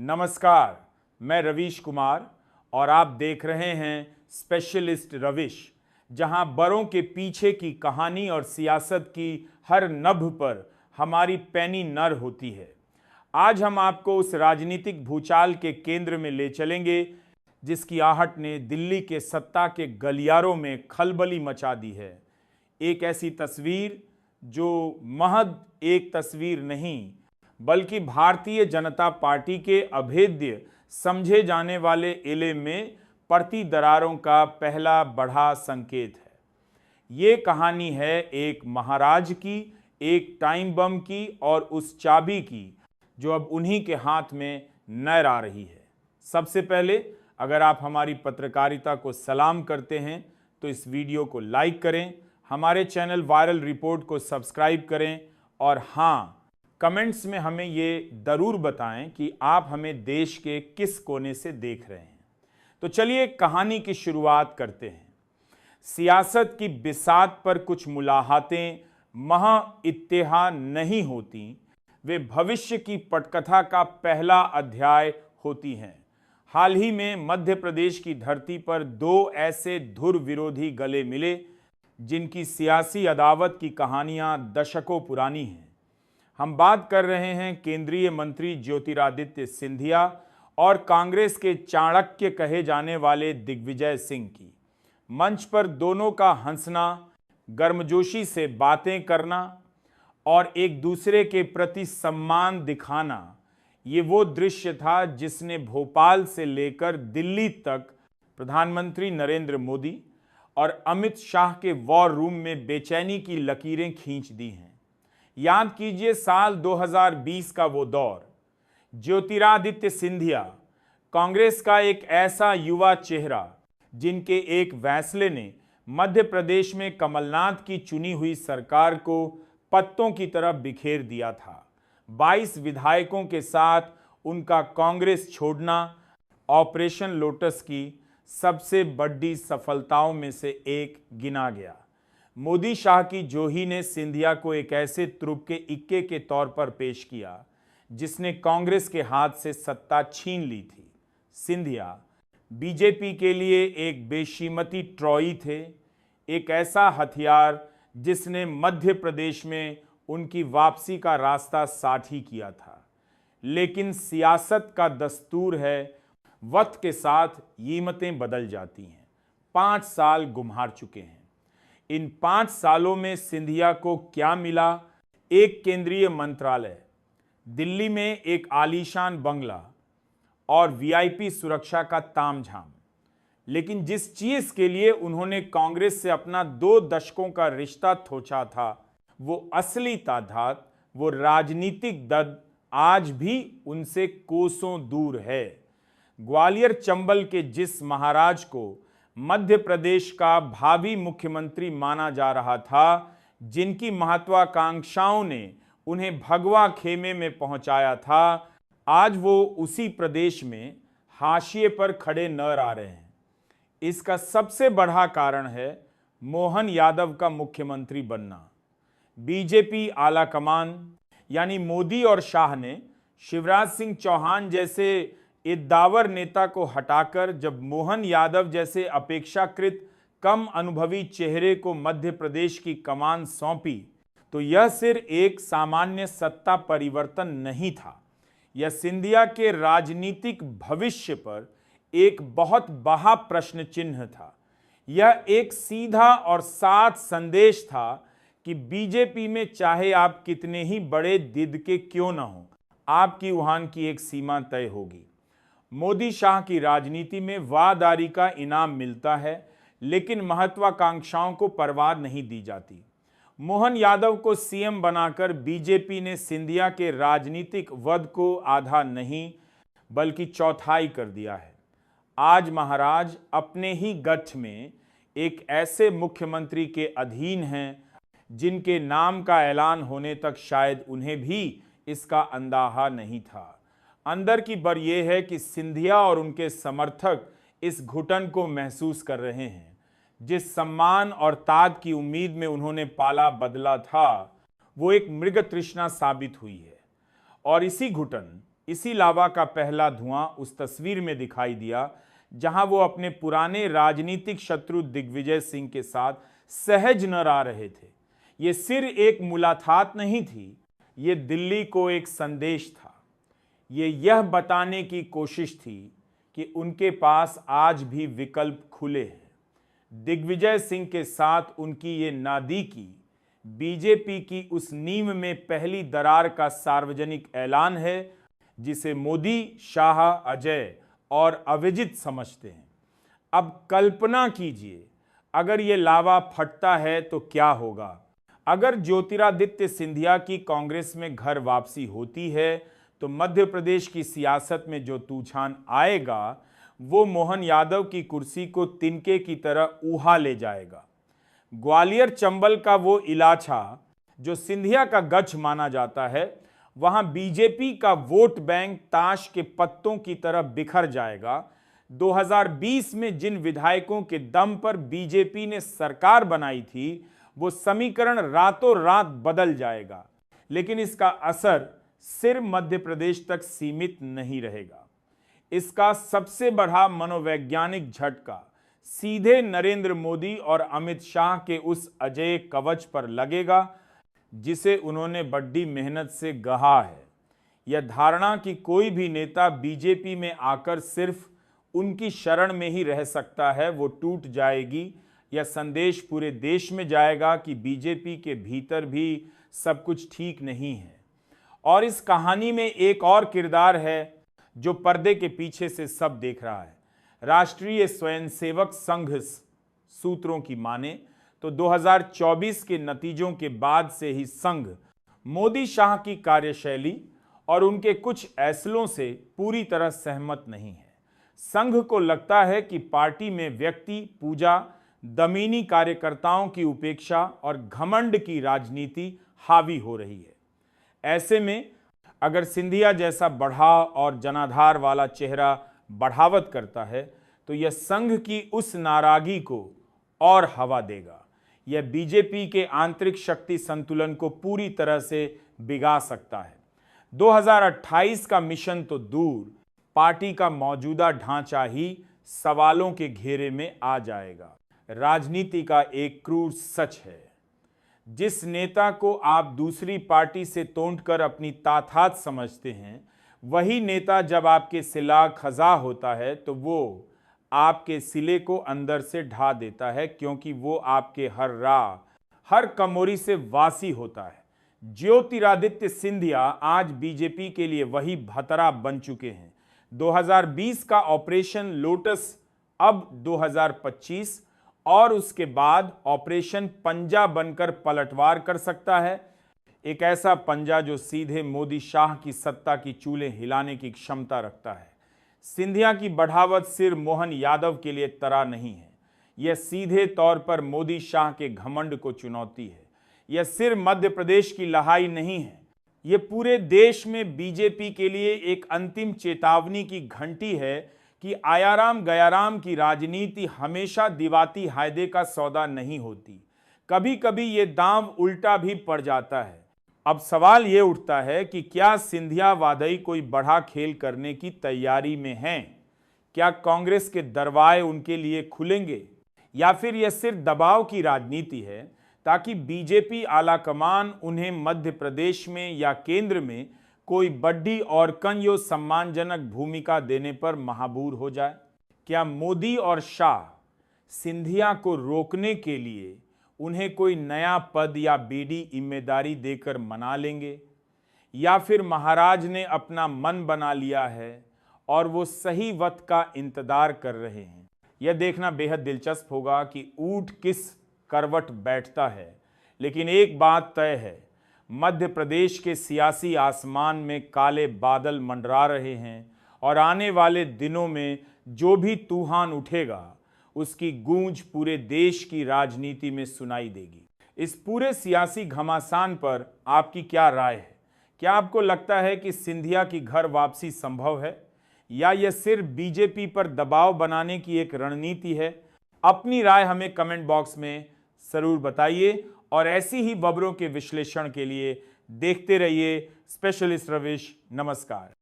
नमस्कार, मैं रवीश कुमार और आप देख रहे हैं स्पेशलिस्ट रविश, जहां बड़ों के पीछे की कहानी और सियासत की हर नभ पर हमारी पैनी नर होती है। आज हम आपको उस राजनीतिक भूचाल के केंद्र में ले चलेंगे जिसकी आहट ने दिल्ली के सत्ता के गलियारों में खलबली मचा दी है। एक ऐसी तस्वीर जो महज एक तस्वीर नहीं बल्कि भारतीय जनता पार्टी के अभेद्य समझे जाने वाले इले में पड़ती दरारों का पहला बड़ा संकेत है। ये कहानी है एक महाराज की, एक टाइम बम की और उस चाबी की जो अब उन्हीं के हाथ में नजर आ रही है। सबसे पहले अगर आप हमारी पत्रकारिता को सलाम करते हैं तो इस वीडियो को लाइक करें, हमारे चैनल वायरल रिपोर्ट को सब्सक्राइब करें और हाँ, कमेंट्स में हमें ये ज़रूर बताएं कि आप हमें देश के किस कोने से देख रहे हैं। तो चलिए कहानी की शुरुआत करते हैं। सियासत की बिसात पर कुछ मुलाहातें महा इत्तेहा नहीं होती, वे भविष्य की पटकथा का पहला अध्याय होती हैं। हाल ही में मध्य प्रदेश की धरती पर दो ऐसे धुर विरोधी गले मिले जिनकी सियासी अदावत की कहानियां दशकों पुरानी हैं। हम बात कर रहे हैं केंद्रीय मंत्री ज्योतिरादित्य सिंधिया और कांग्रेस के चाणक्य कहे जाने वाले दिग्विजय सिंह की। मंच पर दोनों का हंसना, गर्मजोशी से बातें करना और एक दूसरे के प्रति सम्मान दिखाना, ये वो दृश्य था जिसने भोपाल से लेकर दिल्ली तक प्रधानमंत्री नरेंद्र मोदी और अमित शाह के वॉर रूम में बेचैनी की लकीरें खींच दी हैं। याद कीजिए साल 2020 का वो दौर। ज्योतिरादित्य सिंधिया कांग्रेस का एक ऐसा युवा चेहरा जिनके एक फैसले ने मध्य प्रदेश में कमलनाथ की चुनी हुई सरकार को पत्तों की तरह बिखेर दिया था। 22 विधायकों के साथ उनका कांग्रेस छोड़ना ऑपरेशन लोटस की सबसे बड़ी सफलताओं में से एक गिना गया। मोदी शाह की जोही ने सिंधिया को एक ऐसे तुरुप के इक्के के तौर पर पेश किया जिसने कांग्रेस के हाथ से सत्ता छीन ली थी। सिंधिया बीजेपी के लिए एक बेशीमती ट्रॉई थे, एक ऐसा हथियार जिसने मध्य प्रदेश में उनकी वापसी का रास्ता साठ ही किया था। लेकिन सियासत का दस्तूर है, वक्त के साथ कीमतें बदल जाती हैं। 5 साल गुम्हार चुके हैं। इन 5 सालों में सिंधिया को क्या मिला? एक केंद्रीय मंत्रालय, दिल्ली में एक आलीशान बंगला और वीआईपी सुरक्षा का तामझाम। लेकिन जिस चीज के लिए उन्होंने कांग्रेस से अपना 2 दशकों का रिश्ता थोचा था, वो असली तादाद, वो राजनीतिक दर्द आज भी उनसे कोसों दूर है। ग्वालियर चंबल के जिस महाराज को मध्य प्रदेश का भावी मुख्यमंत्री माना जा रहा था, जिनकी महत्वाकांक्षाओं ने उन्हें भगवा खेमे में पहुंचाया था, आज वो उसी प्रदेश में हाशिए पर खड़े नजर आ रहे हैं। इसका सबसे बड़ा कारण है मोहन यादव का मुख्यमंत्री बनना। बीजेपी आलाकमान यानी मोदी और शाह ने शिवराज सिंह चौहान जैसे इद्दावर नेता को हटाकर जब मोहन यादव जैसे अपेक्षाकृत कम अनुभवी चेहरे को मध्य प्रदेश की कमान सौंपी, तो यह सिर्फ एक सामान्य सत्ता परिवर्तन नहीं था, यह सिंधिया के राजनीतिक भविष्य पर एक बहुत बड़ा प्रश्न चिन्ह था। यह एक सीधा और साफ संदेश था कि बीजेपी में चाहे आप कितने ही बड़े दिद के क्यों न हो, आपकी वहां की एक सीमा तय होगी। मोदी शाह की राजनीति में वादारी का इनाम मिलता है, लेकिन महत्वाकांक्षाओं को परवाह नहीं दी जाती। मोहन यादव को सीएम बनाकर बीजेपी ने सिंधिया के राजनीतिक वध को आधा नहीं बल्कि चौथाई कर दिया है। आज महाराज अपने ही गठ में एक ऐसे मुख्यमंत्री के अधीन हैं जिनके नाम का ऐलान होने तक शायद उन्हें भी इसका अंदाजा नहीं था। अंदर की बर यह है कि सिंधिया और उनके समर्थक इस घुटन को महसूस कर रहे हैं। जिस सम्मान और ताज की उम्मीद में उन्होंने पाला बदला था, वो एक मृग तृष्णा साबित हुई है। और इसी घुटन, इसी लावा का पहला धुआं उस तस्वीर में दिखाई दिया जहां वो अपने पुराने राजनीतिक शत्रु दिग्विजय सिंह के साथ सहज न रह रहे थे। ये सिर्फ एक मुलाकात नहीं थी, ये दिल्ली को एक संदेश था। ये यह बताने की कोशिश थी कि उनके पास आज भी विकल्प खुले हैं। दिग्विजय सिंह के साथ उनकी ये नादीकी बीजेपी की उस नींव में पहली दरार का सार्वजनिक ऐलान है जिसे मोदी, शाह, अजय और अविजित समझते हैं। अब कल्पना कीजिए, अगर ये लावा फटता है तो क्या होगा। अगर ज्योतिरादित्य सिंधिया की कांग्रेस में घर वापसी होती है तो मध्य प्रदेश की सियासत में जो तूफान आएगा वो मोहन यादव की कुर्सी को तिनके की तरह ऊहा ले जाएगा। ग्वालियर चंबल का वो इलाका जो सिंधिया का गच्छ माना जाता है, वहां बीजेपी का वोट बैंक ताश के पत्तों की तरह बिखर जाएगा। 2020 में जिन विधायकों के दम पर बीजेपी ने सरकार बनाई थी वो समीकरण रातों रात बदल जाएगा। लेकिन इसका असर सिर्फ मध्य प्रदेश तक सीमित नहीं रहेगा। इसका सबसे बड़ा मनोवैज्ञानिक झटका सीधे नरेंद्र मोदी और अमित शाह के उस अजेय कवच पर लगेगा जिसे उन्होंने बड़ी मेहनत से गढ़ा है। यह धारणा कि कोई भी नेता बीजेपी में आकर सिर्फ उनकी शरण में ही रह सकता है, वो टूट जाएगी। यह संदेश पूरे देश में जाएगा कि बीजेपी के भीतर भी सब कुछ ठीक नहीं है। और इस कहानी में एक और किरदार है जो पर्दे के पीछे से सब देख रहा है। राष्ट्रीय स्वयंसेवक संघ सूत्रों की माने तो 2024 के नतीजों के बाद से ही संघ मोदी शाह की कार्यशैली और उनके कुछ फैसलों से पूरी तरह सहमत नहीं है। संघ को लगता है कि पार्टी में व्यक्ति पूजा, दमीनी कार्यकर्ताओं की उपेक्षा और घमंड की राजनीति हावी हो रही है। ऐसे में अगर सिंधिया जैसा बढ़ाव और जनाधार वाला चेहरा बढ़ावत करता है तो यह संघ की उस नाराजगी को और हवा देगा। यह बीजेपी के आंतरिक शक्ति संतुलन को पूरी तरह से बिगाड़ सकता है। 2028 का मिशन तो दूर, पार्टी का मौजूदा ढांचा ही सवालों के घेरे में आ जाएगा। राजनीति का एक क्रूर सच है, जिस नेता को आप दूसरी पार्टी से तोड़कर अपनी ताकत समझते हैं, वही नेता जब आपके सिला खजा होता है तो वो आपके सिले को अंदर से ढा देता है, क्योंकि वो आपके हर राह, हर कमोरी से वासी होता है। ज्योतिरादित्य सिंधिया आज बीजेपी के लिए वही भतरा बन चुके हैं। 2020 का ऑपरेशन लोटस अब 2025 और उसके बाद ऑपरेशन पंजा बनकर पलटवार कर सकता है। एक ऐसा पंजा जो सीधे मोदी शाह की सत्ता की चूल्हे हिलाने की क्षमता रखता है। सिंधिया की बढ़ावत सिर्फ मोहन यादव के लिए तरा नहीं है, यह सीधे तौर पर मोदी शाह के घमंड को चुनौती है। यह सिर्फ मध्य प्रदेश की लड़ाई नहीं है, यह पूरे देश में बीजेपी के लिए एक अंतिम चेतावनी की घंटी है कि आयाराम गयाराम की राजनीति हमेशा दिवाती हायदे का सौदा नहीं होती। कभी कभी ये दांव उल्टा भी पड़ जाता है। अब सवाल ये उठता है कि क्या सिंधिया वादई कोई बड़ा खेल करने की तैयारी में हैं? क्या कांग्रेस के दरवाजे उनके लिए खुलेंगे, या फिर यह सिर्फ दबाव की राजनीति है ताकि बीजेपी आलाकमान उन्हें मध्य प्रदेश में या केंद्र में कोई बड़ी और कन्यो सम्मानजनक भूमिका देने पर महाबूर हो जाए? क्या मोदी और शाह सिंधिया को रोकने के लिए उन्हें कोई नया पद या बीडी जिम्मेदारी देकर मना लेंगे, या फिर महाराज ने अपना मन बना लिया है और वो सही वक्त का इंतजार कर रहे हैं? यह देखना बेहद दिलचस्प होगा कि ऊंट किस करवट बैठता है। लेकिन एक बात तय है, मध्य प्रदेश के सियासी आसमान में काले बादल मंडरा रहे हैं और आने वाले दिनों में जो भी तूफान उठेगा उसकी गूंज पूरे देश की राजनीति में सुनाई देगी। इस पूरे सियासी घमासान पर आपकी क्या राय है? क्या आपको लगता है कि सिंधिया की घर वापसी संभव है, या यह सिर्फ बीजेपी पर दबाव बनाने की एक रणनीति है? अपनी राय हमें कमेंट बॉक्स में जरूर बताइए और ऐसी ही खबरों के विश्लेषण के लिए देखते रहिए स्पेशलिस्ट रविश। नमस्कार।